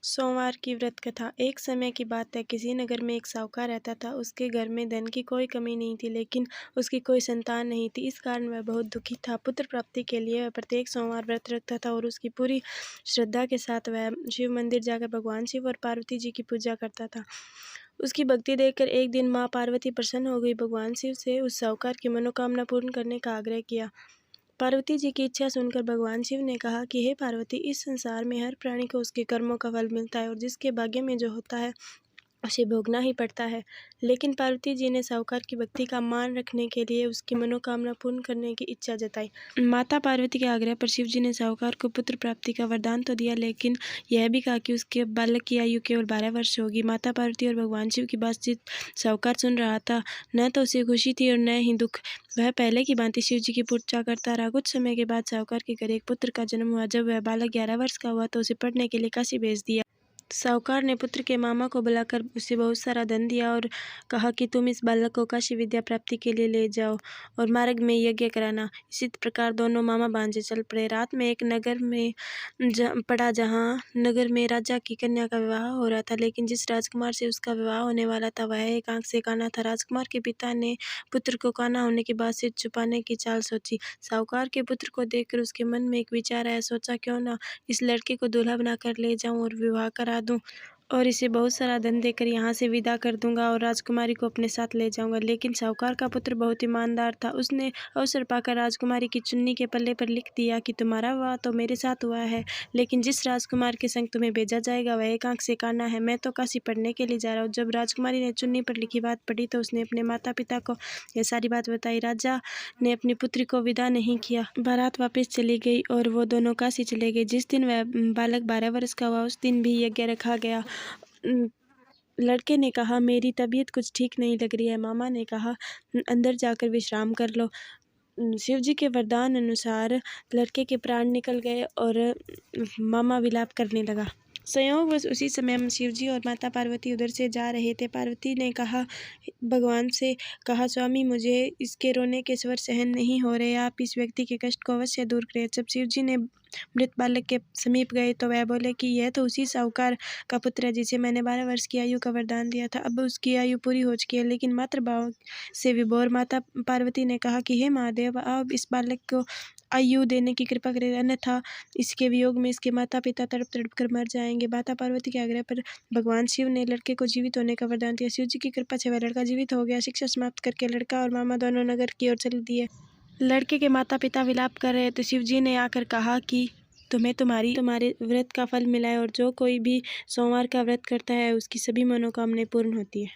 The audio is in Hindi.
सोमवार की व्रत कथा। एक समय की बात है, किसी नगर में एक साहूकार रहता था। उसके घर में धन की कोई कमी नहीं थी, लेकिन उसकी कोई संतान नहीं थी। इस कारण वह बहुत दुखी था। पुत्र प्राप्ति के लिए वह प्रत्येक सोमवार व्रत रखता था और उसकी पूरी श्रद्धा के साथ वह शिव मंदिर जाकर भगवान शिव और पार्वती जी की पूजा करता था। उसकी भक्ति देखकर एक दिन माँ पार्वती प्रसन्न हो गई। भगवान शिव से उस साहूकार की मनोकामना पूर्ण करने का आग्रह किया। पार्वती जी की इच्छा सुनकर भगवान शिव ने कहा कि हे पार्वती, इस संसार में हर प्राणी को उसके कर्मों का फल मिलता है और जिसके भाग्य में जो होता है उसे भोगना ही पड़ता है। लेकिन पार्वती जी ने साहूकार की भक्ति का मान रखने के लिए उसकी मनोकामना पूर्ण करने की इच्छा जताई। माता पार्वती के आग्रह पर शिव जी ने साहूकार को पुत्र प्राप्ति का वरदान तो दिया, लेकिन यह भी कहा कि उसके बालक की आयु केवल 12 वर्ष होगी। माता पार्वती और भगवान शिव की बातचीत साहूकार सुन रहा था। न तो उसे खुशी थी और न ही दुख। वह पहले की भांति शिव जी की पूजा करता रहा। कुछ समय के बाद साहूकार के घर एक पुत्र का जन्म हुआ। जब वह बालक 11 वर्ष का हुआ तो उसे पढ़ने के लिए काशी भेज दिया। साहूकार ने पुत्र के मामा को बुलाकर उसे बहुत सारा धन दिया और कहा कि तुम इस बालक को काशी विद्या प्राप्ति के लिए ले जाओ और मार्ग में यज्ञ कराना। इसी प्रकार दोनों मामा भांजे चल पड़े। रात में एक नगर में जहाँ नगर में राजा की कन्या का विवाह हो रहा था, लेकिन जिस राजकुमार से उसका विवाह होने वाला था वह एक आंख से काना था। राजकुमार के पिता ने पुत्र को काना होने के बाद से छुपाने की चाल सोची। साहूकार के पुत्र को देखकर उसके मन में एक विचार आया। सोचा, क्यों ना इस लड़के को दूल्हा बनाकर ले जाऊं और विवाह करा दूं और इसे बहुत सारा धन देकर यहाँ से विदा कर दूंगा और राजकुमारी को अपने साथ ले जाऊंगा। लेकिन साहूकार का पुत्र बहुत ईमानदार था। उसने अवसर पाकर राजकुमारी की चुन्नी के पल्ले पर लिख दिया कि तुम्हारा विवाह तो मेरे साथ हुआ है, लेकिन जिस राजकुमार के संग तुम्हें भेजा जाएगा वह एक आंख से काना है। मैं तो काशी पढ़ने के लिए जा रहा हूँ। जब राजकुमारी ने चुन्नी पर लिखी बात पढ़ी तो उसने अपने माता पिता को यह सारी बात बताई। राजा ने अपनी पुत्री को विदा नहीं किया। बारात वापस चली गई और वो दोनों काशी चले गए। जिस दिन वह बालक 12 वर्ष का हुआ उस दिन भी यज्ञ रखा गया। लड़के ने कहा, मेरी तबीयत कुछ ठीक नहीं लग रही है। मामा ने कहा, अंदर जाकर विश्राम कर लो। शिव जी के वरदान अनुसार लड़के के प्राण निकल गए और मामा विलाप करने लगा। संयोगवश उसी समय शिव जी और माता पार्वती उधर से जा रहे थे। पार्वती ने भगवान से कहा, स्वामी, मुझे इसके रोने के स्वर सहन नहीं हो रहे। आप इस व्यक्ति के कष्ट को अवश्य दूर करें। जब शिव जी ने मृत बालक के समीप गए तो वह बोले कि यह तो उसी साहूकार का पुत्र है जिसे मैंने 12 वर्ष की आयु का वरदान दिया था। अब उसकी आयु पूरी हो चुकी है, लेकिन मातृभाव से विभोर माता पार्वती ने कहा कि हे महादेव, आप इस बालक को आयु देने की कृपा करें, अन्यथा इसके वियोग में इसके माता पिता तड़प तड़प कर मर जाएंगे। माता पार्वती के आग्रह पर भगवान शिव ने लड़के को जीवित होने का वरदान दिया। शिव जी की कृपा से वह लड़का जीवित हो गया। शिक्षा समाप्त करके लड़का और मामा दोनों नगर की ओर चल दिए। लड़के के माता पिता विलाप कर रहे तो शिव जी ने आकर कहा कि तुम्हें तुम्हारे व्रत का फल मिला है और जो कोई भी सोमवार का व्रत करता है उसकी सभी मनोकामनाएं पूर्ण होती है।